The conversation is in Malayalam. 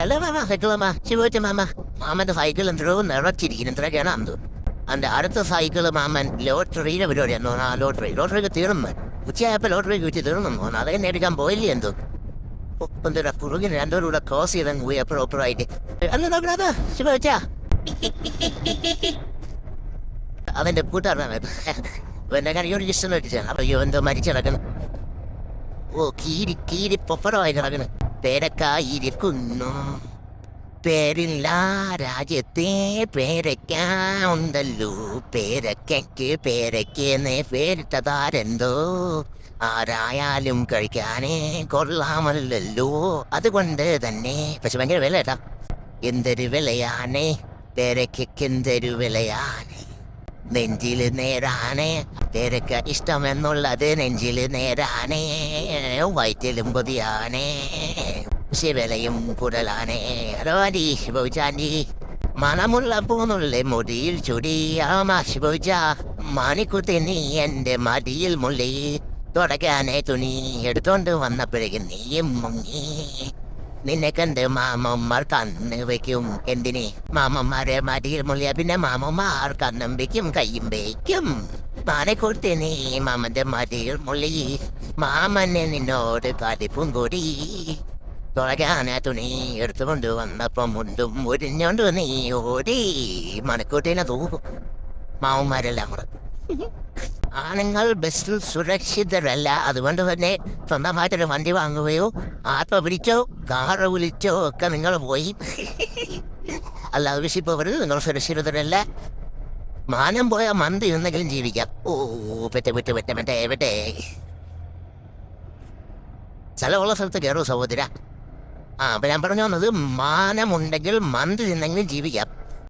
അല്ല മാമ സൈക്കിളമ്മ ശിവച്ച മാമ മാമന്റെ സൈക്കിൾ എന്തോ നിറച്ചിരിക്കുന്നു ഇത്രയൊക്കെയാണ് അന്ത് എൻ്റെ അടുത്ത സൈക്കിൾ മാമൻ ലോട്ടറിയുടെ പരിപാടിയാണ് തോന്നുന്നു. ആ ലോട്ടറിക്ക് തീർന്നു ഉച്ചയായപ്പോൾ ലോട്ടറിക്ക് വെച്ച് തീർന്നു തോന്നുന്നു. അതൊക്കെ നേടിക്കാൻ പോയില്ലേ എന്തോ ഒപ്പന്തര കുറുകിന് രണ്ടോരും കൂടെ ക്രോസ് ചെയ്തങ്ങ് പോയി അപ്പുറമായിട്ട് അല്ല നോക്കണത് ശിവച്ച അവൻ്റെ കൂട്ടുകാരനാണ് എൻ്റെ കണിയോട് ഇഷ്ടം വെച്ചാണ്. അപ്പൊ എന്തോ മരിച്ചിടക്കണം. ഓ കീരി പൊപ്പടമായി കിടക്കണ്. പേരക്കായിരിക്കുന്നു പേരില്ല രാജ്യത്തെ പേരയ്ക്ക ഉണ്ടല്ലോ. പേരയ്ക്കെന്ന് പേരിട്ടതാരെന്തോ ആരായാലും കഴിക്കാനേ കൊള്ളാമല്ലോ. അതുകൊണ്ട് തന്നെ പക്ഷെ ഭയങ്കര വില കേട്ടാ. എന്തൊരു വിലയാണേ പേരയ്ക്കെന്തൊരു വിലയാണ്. നെഞ്ചില് നേരാണേ പേരക്ക ഇഷ്ടമെന്നുള്ളത് നെഞ്ചില് നേരാണേ. വയറ്റിലും കൊതിയാണേ പക്ഷെ വിലയും കൂടുതലാണേ. അരോടി ശിവചാണ്ടി മണമുള്ള പൂന്നുള്ളി മുടിയിൽ ചുടിയാമ ശിവജ മാണിക്കുത്തി നീ എൻ്റെ മടിയിൽ മുള്ളി തുടക്കാനെ തുണി എടുത്തോണ്ട് വന്നപ്പോഴേക്കും നീയും മുങ്ങി. നിന്നെ കണ്ട് മാമന്മാർ കണ്ണ് വെക്കും. എന്തിനെ മാമന്മാരെ മടിയിൽ മുള്ളിയ പിന്നെ മാമന്മാർ കണ്ണും വെക്കും കയ്യും വെക്കും. മാനെ കൊടുത്ത് നീ മാമന്റെ മടിയിൽ മുള്ളി മാമനെ നിന്നോട് കടിപ്പും കൂടി തുടക്കാനെ തുണി എടുത്തുകൊണ്ട് വന്നപ്പം മുണ്ടും ഒരിഞ്ഞോണ്ട് നീ ഓടി. മണക്കൂട്ടിനെ തൂക്കും മാമന്മാരെല്ലാം കൂടെ. ആണുങ്ങൾ ബസ്സിൽ സുരക്ഷിതരല്ല. അതുകൊണ്ട് തന്നെ സ്വന്തമായിട്ടൊരു വണ്ടി വാങ്ങുകയോ ആട്ടോ പിടിച്ചോ കാറ് വിളിച്ചോ ഒക്കെ നിങ്ങൾ പോയി. അല്ലാതെ വിശിപ്പവര് നിങ്ങൾ സുരക്ഷിതരല്ല. മാനം പോയ മന്ത് എന്നെങ്കിലും ജീവിക്കാം. ഓ പെട്ടെ സ്ഥലമുള്ള സ്ഥലത്ത് കയറൂ സഹോദര. അപ്പൊ ഞാൻ പറഞ്ഞു വന്നത് മാനമുണ്ടെങ്കിൽ മന്ത് തിന്നെങ്കിലും ജീവിക്കാം.